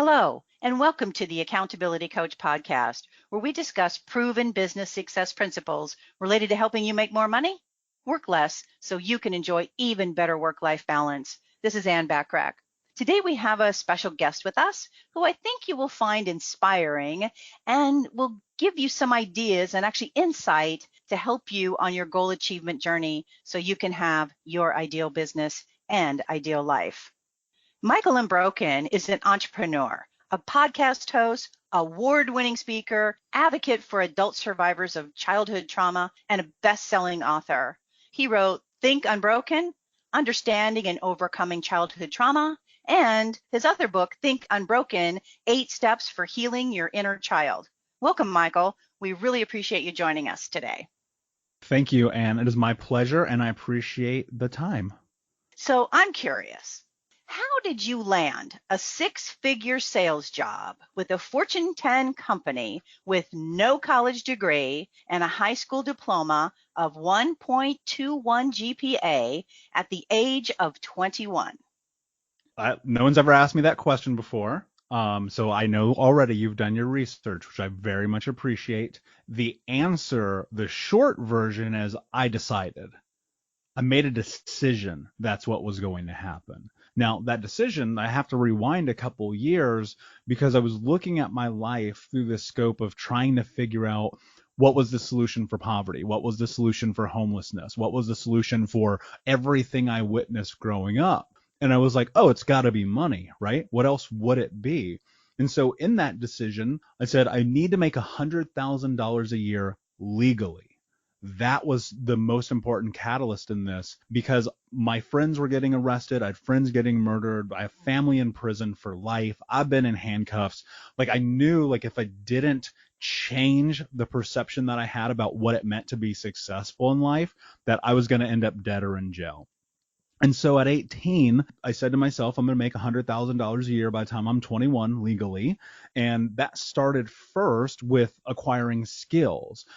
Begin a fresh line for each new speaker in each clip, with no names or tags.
Hello, and welcome to the Accountability Coach podcast, where we discuss proven business success principles related to helping you make more money, work less, so you can enjoy even better work-life balance. This is Bachrach. Today we have a special guest with us who I think you will find inspiring and will give you some ideas and actually insight to help you on your goal achievement journey so you can have your ideal business and ideal life. Michael Unbroken is an entrepreneur, a podcast host, award-winning speaker, advocate for adult survivors of childhood trauma, and a best-selling author. He wrote Think Unbroken, Understanding and Overcoming Childhood Trauma, and his other book, Think Unbroken, 8 Steps for Healing Your Inner Child. Welcome, Michael. We really appreciate you joining us today.
Thank you, Anne. It is my pleasure, and I appreciate the time.
So I'm curious. How did you land a 6-figure sales job with a Fortune 10 company with no college degree and a high school diploma of 1.21 GPA at the age of 21?
No one's ever asked me that question before, so I know already you've done your research, which I very much appreciate. The answer, the short version is I decided. I made a decision that's what was going to happen. Now, that decision, I have to rewind a couple years because I was looking at my life through the scope of trying to figure out what was the solution for poverty, what was the solution for homelessness, what was the solution for everything I witnessed growing up. And I was like, oh, it's got to be money, right? What else would it be? And so in that decision, I said, I need to make $100,000 a year legally. That was the most important catalyst in this because my friends were getting arrested. I had friends getting murdered. I have family in prison for life. I've been in handcuffs. Like I knew like if I didn't change the perception that I had about what it meant to be successful in life, that I was going to end up dead or in jail. And so at 18, I said to myself, I'm going to make $100,000 a year by the time I'm 21 legally. And that started first with acquiring skills.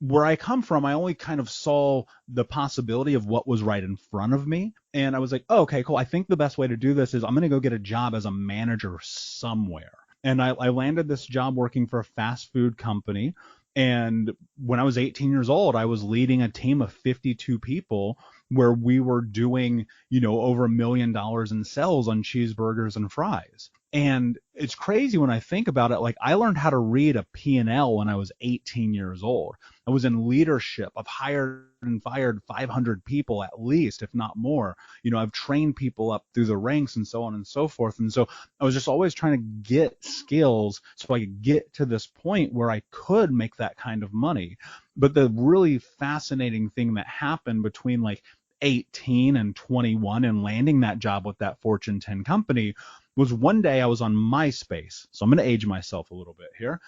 Where I come from, I only kind of saw the possibility of what was right in front of me. And I was like, oh, okay, cool. I think the best way to do this is I'm going to go get a job as a manager somewhere. And I landed this job working for a fast food company. And when I was 18 years old, I was leading a team of 52 people where we were doing, over $1 million in sales on cheeseburgers and fries. And it's crazy when I think about it. Like I learned how to read a P&L when I was 18 years old. I was in leadership. I've hired and fired 500 people at least, if not more. I've trained people up through the ranks and so on and so forth. And so I was just always trying to get skills so I could get to this point where I could make that kind of money. But the really fascinating thing that happened between like 18 and 21 and landing that job with that Fortune 10 company was one day I was on MySpace. So I'm going to age myself a little bit here.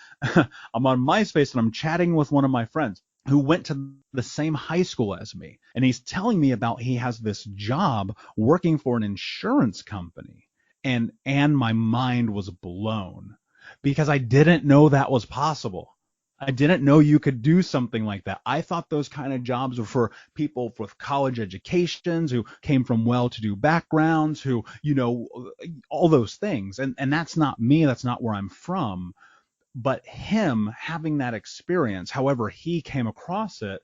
I'm on MySpace and I'm chatting with one of my friends who went to the same high school as me. And he's telling me about he has this job working for an insurance company. And my mind was blown because I didn't know that was possible. I didn't know you could do something like that. I thought those kind of jobs were for people with college educations who came from well-to-do backgrounds, who, all those things. And that's not me. That's not where I'm from. But him having that experience, however he came across it,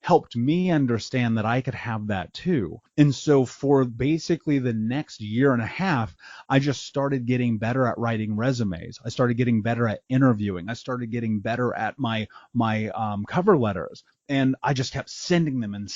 helped me understand that I could have that too. And so for basically the next year and a half, I just started getting better at writing resumes. I started getting better at interviewing. I started getting better at my cover letters. And I just kept sending them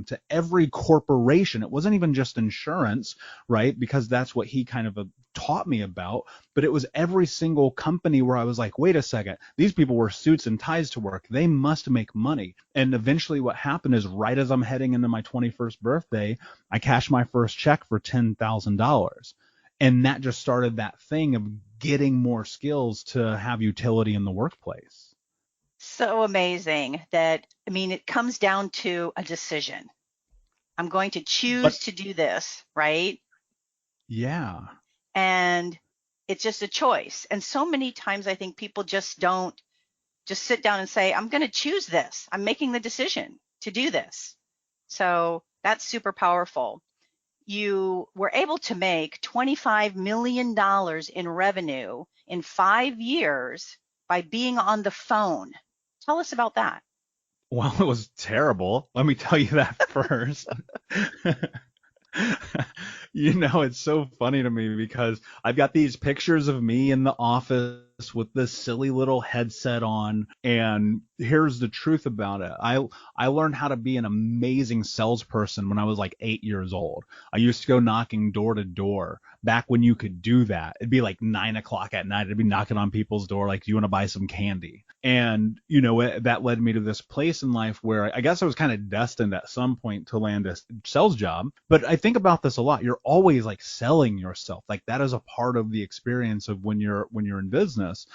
to every corporation. It wasn't even just insurance, right? Because that's what he kind of taught me about. But it was every single company where I was like, wait a second, these people wear suits and ties to work. They must make money. And eventually what happened is right as I'm heading into my 21st birthday, I cashed my first check for $10,000. And that just started that thing of getting more skills to have utility in the workplace.
So amazing that, it comes down to a decision. I'm going to choose to do this, right?
Yeah.
And it's just a choice. And so many times I think people just don't just sit down and say, I'm going to choose this. I'm making the decision to do this. So that's super powerful. you were able to make $25 million in revenue in 5 years by being on the phone. Tell us about that.
Well, it was terrible. Let me tell you that first. It's so funny to me because I've got these pictures of me in the office with this silly little headset on, and here's the truth about it. I learned how to be an amazing salesperson when I was like 8 years old. I used to go knocking door to door back when you could do that. It'd be like 9 o'clock at night. I'd be knocking on people's door like, "Do you want to buy some candy?" And that led me to this place in life where I guess I was kind of destined at some point to land a sales job. But I think about this a lot. You're always like selling yourself. Like that is a part of the experience of when you're in business.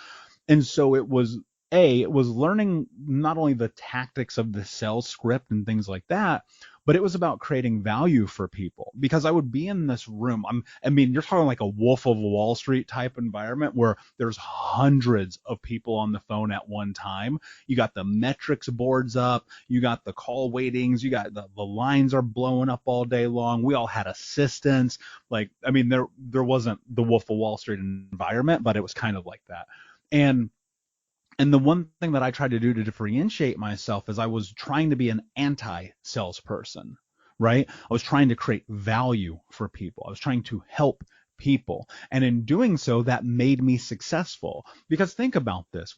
And so it was learning not only the tactics of the sales script and things like that, but it was about creating value for people, because I would be in this room. You're talking like a Wolf of Wall Street type environment where there's hundreds of people on the phone at one time. You got the metrics boards up, you got the call waitings, you got the lines are blowing up all day long. We all had assistants. There wasn't the Wolf of Wall Street environment, but it was kind of like that. And the one thing that I tried to do to differentiate myself is I was trying to be an anti-salesperson, right? I was trying to create value for people. I was trying to help people. And in doing so, that made me successful. Because think about this.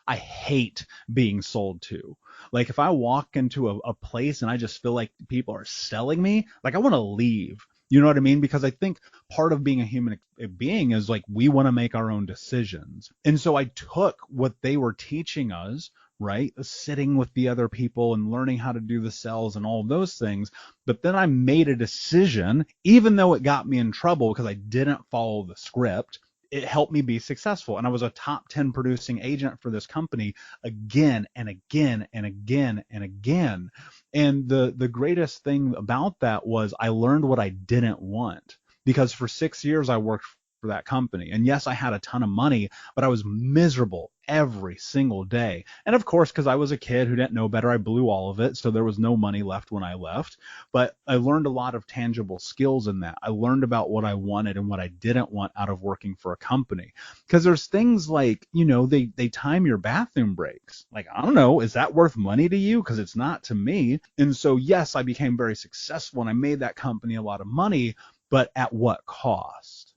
I hate being sold to. Like if I walk into a place and I just feel like people are selling me, like I want to leave. You know what I mean? Because I think part of being a human being is like we want to make our own decisions. And so I took what they were teaching us, right? Sitting with the other people and learning how to do the sales and all of those things. But then I made a decision, even though it got me in trouble because I didn't follow the script. It helped me be successful. And I was a top 10 producing agent for this company again and again and again and again. And the greatest thing about that was I learned what I didn't want, because for 6 years I worked for that company. And yes, I had a ton of money, but I was miserable every single day. And of course, because I was a kid who didn't know better, I blew all of it. So there was no money left when I left. But I learned a lot of tangible skills in that. I learned about what I wanted and what I didn't want out of working for a company. Because there's things like, they time your bathroom breaks. Like, I don't know, is that worth money to you? Because it's not to me. And so, yes, I became very successful and I made that company a lot of money, but at what cost?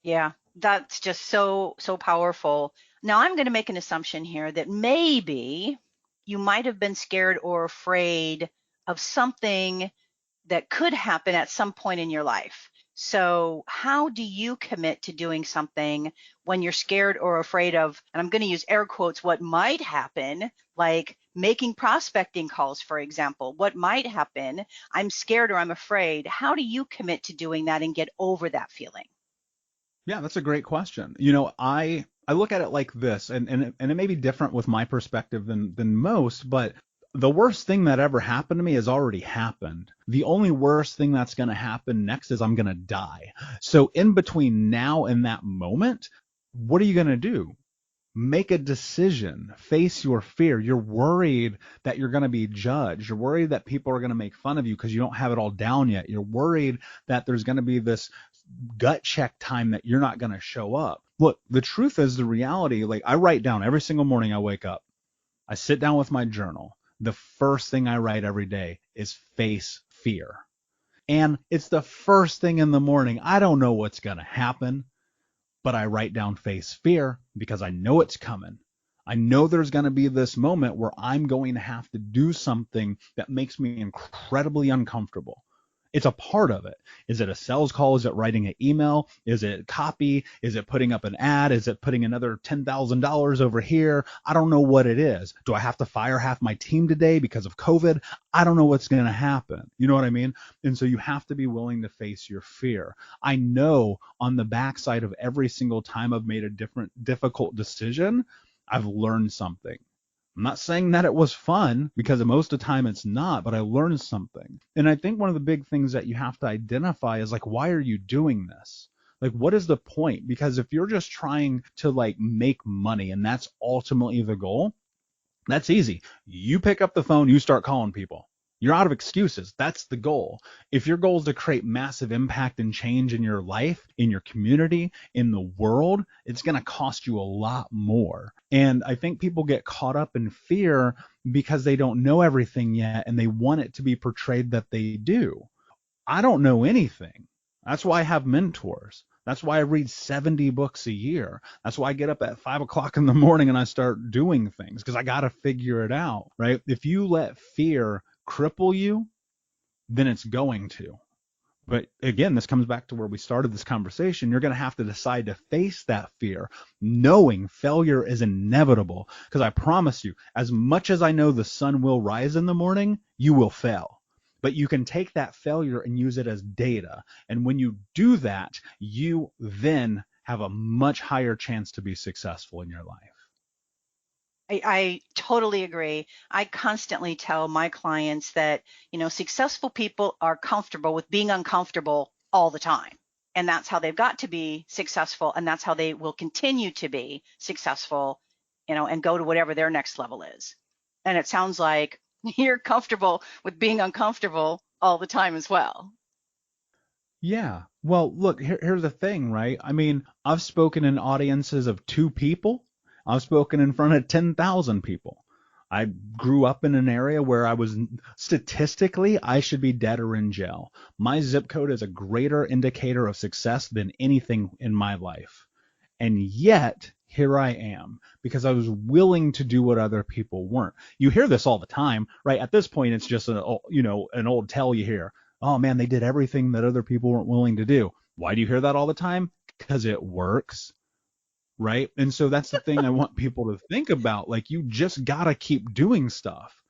Yeah, that's just so powerful. Now I'm going to make an assumption here that maybe you might have been scared or afraid of something that could happen at some point in your life. So how do you commit to doing something when you're scared or afraid of, and I'm going to use air quotes, what might happen, like making prospecting calls, for example? What might happen? I'm scared or I'm afraid. How do you commit to doing that and get over that feeling?
Yeah, that's a great question. I look at it like this, and it may be different with my perspective than most, but the worst thing that ever happened to me has already happened. The only worst thing that's going to happen next is I'm going to die. So in between now and that moment, what are you going to do? Make a decision, face your fear. You're worried that you're going to be judged. You're worried that people are going to make fun of you because you don't have it all down yet. You're worried that there's going to be this gut check time that you're not going to show up. Look, the truth is, the reality, like I write down every single morning I wake up, I sit down with my journal. The first thing I write every day is face fear. And it's the first thing in the morning. I don't know what's going to happen, but I write down face fear because I know it's coming. I know there's going to be this moment where I'm going to have to do something that makes me incredibly uncomfortable. It's a part of it. Is it a sales call? Is it writing an email? Is it copy? Is it putting up an ad? Is it putting another $10,000 over here? I don't know what it is. Do I have to fire half my team today because of COVID? I don't know what's going to happen. You know what I mean? And so you have to be willing to face your fear. I know on the backside of every single time I've made a difficult decision, I've learned something. I'm not saying that it was fun, because most of the time it's not, but I learned something. And I think one of the big things that you have to identify is like, why are you doing this? Like, what is the point? Because if you're just trying to like make money and that's ultimately the goal, that's easy. You pick up the phone, you start calling people. You're out of excuses. That's the goal. If your goal is to create massive impact and change in your life, in your community, in the world, it's going to cost you a lot more. And I think people get caught up in fear because they don't know everything yet and they want it to be portrayed that they do. I don't know anything. That's why I have mentors. That's why I read 70 books a year. That's why I get up at 5 o'clock in the morning and I start doing things because I got to figure it out, right? If you let fear cripple you, then it's going to. But again, this comes back to where we started this conversation. You're going to have to decide to face that fear, knowing failure is inevitable. Because I promise you, as much as I know the sun will rise in the morning, you will fail. But you can take that failure and use it as data. And when you do that, you then have a much higher chance to be successful in your life.
I totally agree. I constantly tell my clients that, successful people are comfortable with being uncomfortable all the time. And that's how they've got to be successful. And that's how they will continue to be successful, and go to whatever their next level is. And it sounds like you're comfortable with being uncomfortable all the time as well.
Yeah. Well, look, here's the thing, right? I mean, I've spoken in audiences of 2 people. I've spoken in front of 10,000 people. I grew up in an area where statistically, I should be dead or in jail. My zip code is a greater indicator of success than anything in my life. And yet, here I am because I was willing to do what other people weren't. You hear this all the time, right? At this point, it's just an old tale you hear. Oh man, they did everything that other people weren't willing to do. Why do you hear that all the time? Because it works, right? And so that's the thing I want people to think about. Like, you just got to keep doing stuff.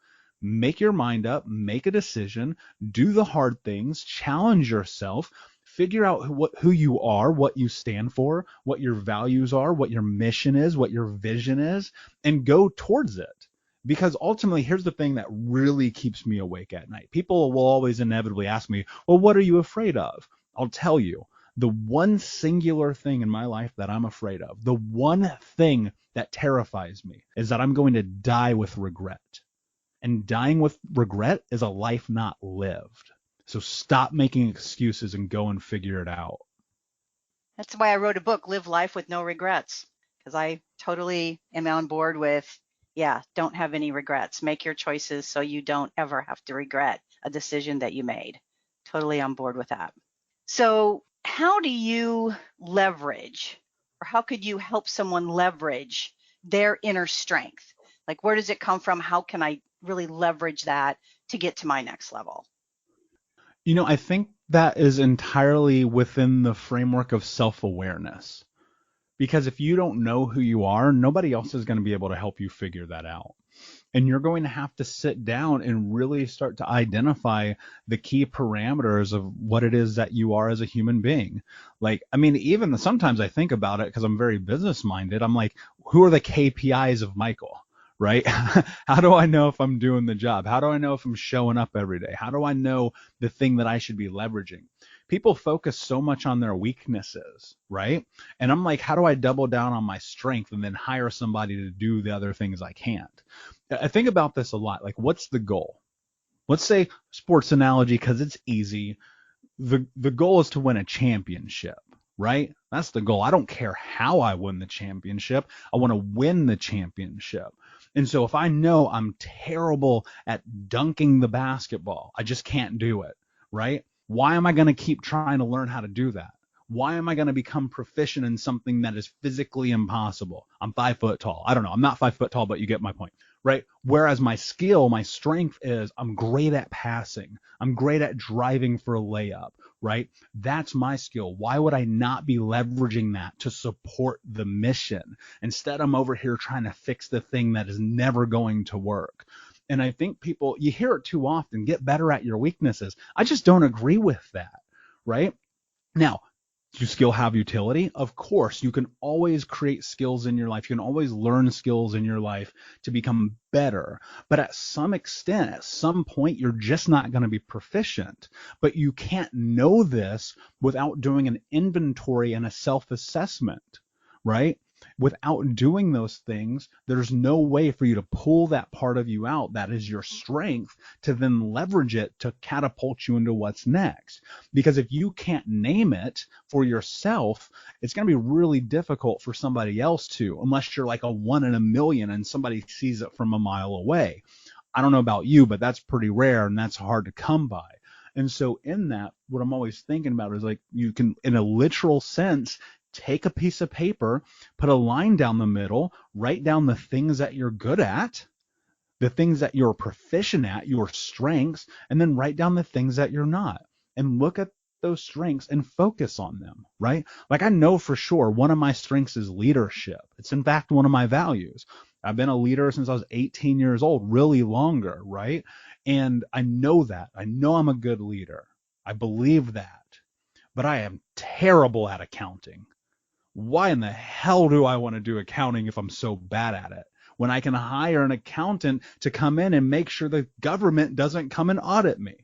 Make your mind up, make a decision, do the hard things, challenge yourself, figure out who you are, what you stand for, what your values are, what your mission is, what your vision is, and go towards it. Because ultimately, here's the thing that really keeps me awake at night. People will always inevitably ask me, well, what are you afraid of? I'll tell you, the one singular thing in my life that I'm afraid of, the one thing that terrifies me, is that I'm going to die with regret. And dying with regret is a life not lived. So stop making excuses and go and figure it out.
That's why I wrote a book, Live Life with No Regrets, because I totally am on board with, don't have any regrets. Make your choices so you don't ever have to regret a decision that you made. Totally on board with that. So how do you leverage, or how could you help someone leverage their inner strength? Like, where does it come from? How can I really leverage that to get to my next level?
I think that is entirely within the framework of self-awareness. Because if you don't know who you are, nobody else is going to be able to help you figure that out. And you're going to have to sit down and really start to identify the key parameters of what it is that you are as a human being. Like, I mean, even sometimes I think about it because I'm very business minded. I'm like, who are the KPIs of Michael? Right? How do I know if I'm doing the job? How do I know if I'm showing up every day? How do I know the thing that I should be leveraging? People focus so much on their weaknesses, right? And I'm like, how do I double down on my strength and then hire somebody to do the other things I can't? I think about this a lot. Like, what's the goal? Let's say sports analogy because it's easy. The goal is to win a championship, right? That's the goal. I don't care how I win the championship. I want to win the championship. And so if I know I'm terrible at dunking the basketball, I just can't do it, right? Why am I going to keep trying to learn how to do that? Why am I going to become proficient in something that is physically impossible? I'm 5 foot tall. I don't know. I'm not 5 foot tall, but you get my point, right? Whereas my skill, my strength is I'm great at passing. I'm great at driving for a layup, right? That's my skill. Why would I not be leveraging that to support the mission? Instead, I'm over here trying to fix the thing that is never going to work. And I think people, you hear it too often, get better at your weaknesses. I just don't agree with that, right? Now, do skill have utility? Of course, you can always create skills in your life. You can always learn skills in your life to become better. But at some extent, at some point, you're just not going to be proficient. But you can't know this without doing an inventory and a self-assessment, right? Without doing those things, there's no way for you to pull that part of you out that is your strength to then leverage it to catapult you into what's next. Because if you can't name it for yourself, it's going to be really difficult for somebody else to, unless you're like a one in a million and somebody sees it from a mile away. I don't know about you, but that's pretty rare and that's hard to come by. And so in that, what I'm always thinking about is like you can, in a literal sense, take a piece of paper, put a line down the middle, write down the things that you're good at, the things that you're proficient at, your strengths, and then write down the things that you're not. And look at those strengths and focus on them, right? Like I know for sure one of my strengths is leadership. It's in fact one of my values. I've been a leader since I was 18 years old, really longer, right? And I know that. I know I'm a good leader. I believe that. But I am terrible at accounting. Why in the hell do I want to do accounting if I'm so bad at it? When I can hire an accountant to come in and make sure the government doesn't come and audit me.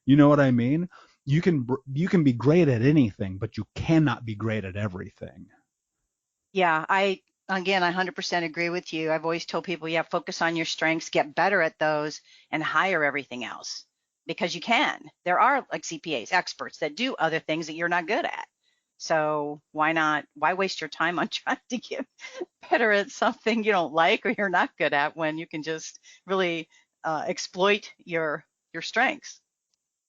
You know what I mean? You can be great at anything, but you cannot be great at everything.
Yeah, again, I 100% agree with you. I've always told people, yeah, focus on your strengths, get better at those, and hire everything else because you can. There are like CPAs, experts that do other things that you're not good at. So why not? Why waste your time on trying to get better at something you don't like or you're not good at when you can just really exploit your strengths?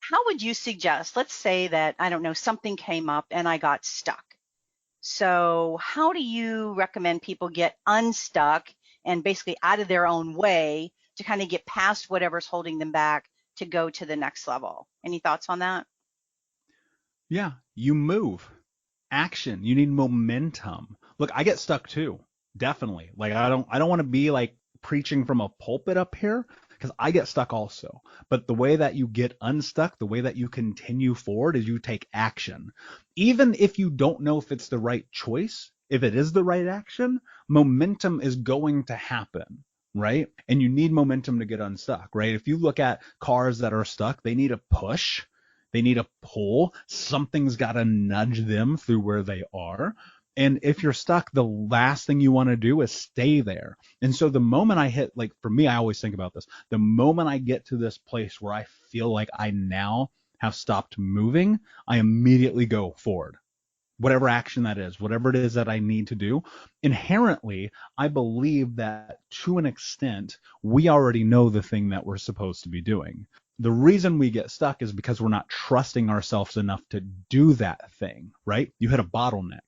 How would you suggest? Let's say that I don't know something came up and I got stuck. So how do you recommend people get unstuck and basically out of their own way to kind of get past whatever's holding them back to go to the next level? Any thoughts on that?
Yeah, you move. Action. You need momentum. Look, I get stuck too. Definitely. Like I don't want to be like preaching from a pulpit up here because I get stuck also. But the way that you get unstuck, the way that you continue forward is you take action. Even if you don't know if it's the right choice, if it is the right action, momentum is going to happen. Right? And you need momentum to get unstuck, right? If you look at cars that are stuck, they need a push. They need a pull. Something's got to nudge them through where they are. And if you're stuck, the last thing you want to do is stay there. And so the moment I hit, like for me, I always think about this. The moment I get to this place where I feel like I now have stopped moving, I immediately go forward. Whatever action that is, whatever it is that I need to do. Inherently, I believe that to an extent, we already know the thing that we're supposed to be doing. The reason we get stuck is because we're not trusting ourselves enough to do that thing, right? You hit a bottleneck.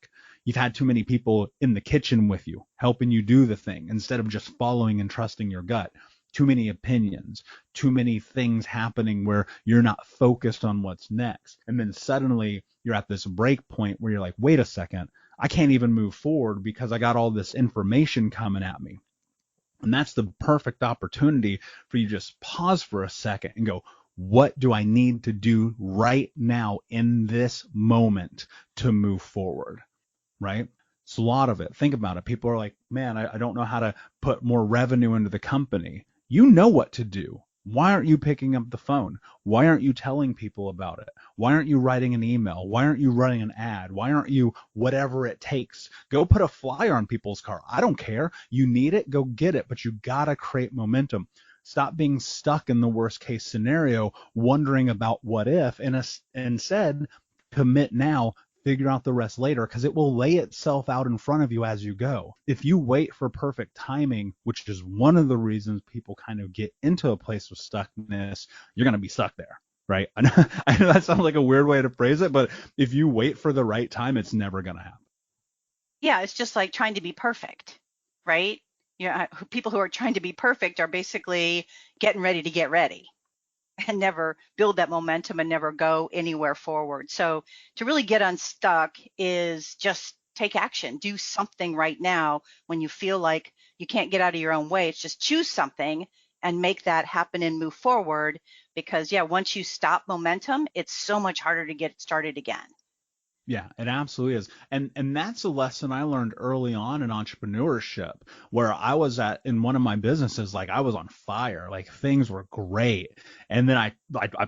You've had too many people in the kitchen with you, helping you do the thing instead of just following and trusting your gut. Too many opinions, too many things happening where you're not focused on what's next. And then suddenly you're at this break point where you're like, wait a second, I can't even move forward because I got all this information coming at me. And that's the perfect opportunity for you to just pause for a second and go, what do I need to do right now in this moment to move forward? Right? It's a lot of it. Think about it. People are like, man, I don't know how to put more revenue into the company. You know what to do. Why aren't you picking up the phone? Why aren't you telling people about it? Why aren't you writing an email? Why aren't you running an ad? Why aren't you whatever it takes? Go put a flyer on people's car. I don't care. You need it, go get it, but you gotta create momentum. Stop being stuck in the worst case scenario, wondering about what if, and instead commit now, figure out the rest later, because it will lay itself out in front of you as you go. If you wait for perfect timing, which is one of the reasons people kind of get into a place of stuckness, you're going to be stuck there, right? I know that sounds like a weird way to phrase it, but if you wait for the right time, it's never going to happen.
Yeah, it's just like trying to be perfect, right? People who are trying to be perfect are basically getting ready to get ready and never build that momentum and never go anywhere forward. So to really get unstuck is just take action, do something right now when you feel like you can't get out of your own way. It's just choose something and make that happen and move forward because yeah, once you stop momentum, it's so much harder to get started again.
Yeah, it absolutely is. And that's a lesson I learned early on in entrepreneurship where I was at in one of my businesses, like I was on fire, like things were great. And then I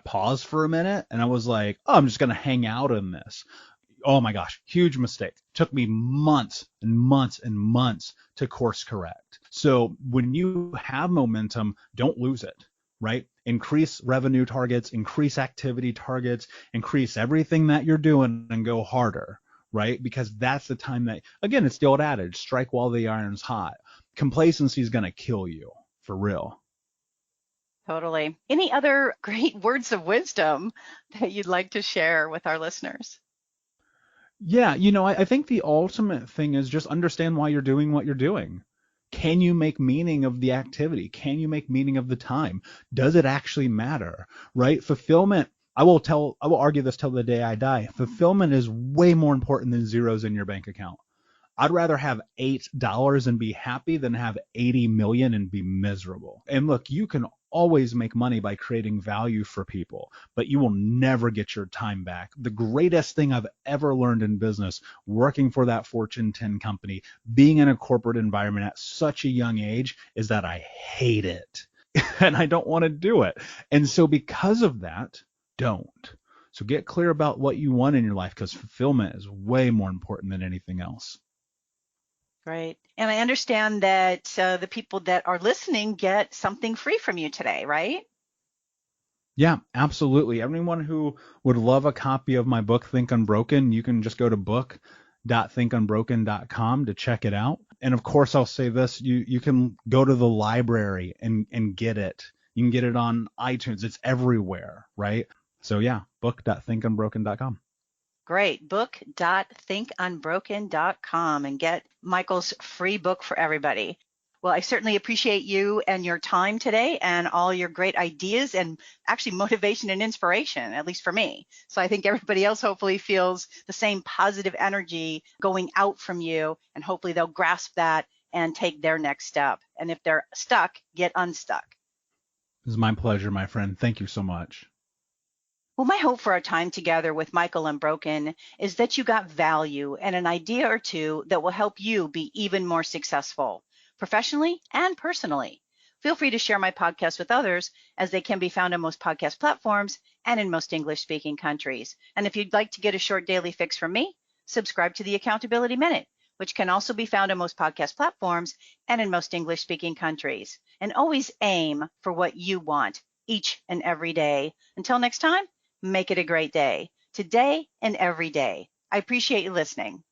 paused for a minute and I was like, oh, I'm just going to hang out in this. Oh my gosh, huge mistake. Took me months and months and months to course correct. So when you have momentum, don't lose it, right? Increase revenue targets, increase activity targets, increase everything that you're doing and go harder, right? Because that's the time that, again, it's the old adage, strike while the iron's hot. Complacency is going to kill you for real.
Totally. Any other great words of wisdom that you'd like to share with our listeners?
Yeah, I think the ultimate thing is just understand why you're doing what you're doing. Can you make meaning of the activity? Can you make meaning of the time? Does it actually matter, right? Fulfillment, I will argue this till the day I die. Fulfillment is way more important than zeros in your bank account. I'd rather have $8 and be happy than have 80 million and be miserable. And look, you can always make money by creating value for people, but you will never get your time back. The greatest thing I've ever learned in business, working for that Fortune 10 company, being in a corporate environment at such a young age, is that I hate it and I don't want to do it. And so because of that, don't. So get clear about what you want in your life, because fulfillment is way more important than anything else.
Right. And I understand that the people that are listening get something free from you today, right?
Yeah, absolutely. Everyone who would love a copy of my book, Think Unbroken, you can just go to book.thinkunbroken.com to check it out. And of course, I'll say this, you can go to the library and get it. You can get it on iTunes. It's everywhere, right? So yeah, book.thinkunbroken.com.
Great. Book.thinkunbroken.com and get Michael's free book for everybody. Well, I certainly appreciate you and your time today and all your great ideas and actually motivation and inspiration, at least for me. So I think everybody else hopefully feels the same positive energy going out from you, and hopefully they'll grasp that and take their next step. And if they're stuck, get unstuck.
It was my pleasure, my friend. Thank you so much.
Well, my hope for our time together with Michael Unbroken is that you got value and an idea or two that will help you be even more successful, professionally and personally. Feel free to share my podcast with others, as they can be found on most podcast platforms and in most English-speaking countries. And if you'd like to get a short daily fix from me, subscribe to the Accountability Minute, which can also be found on most podcast platforms and in most English-speaking countries. And always aim for what you want each and every day. Until next time, make it a great day, today and every day. I appreciate you listening.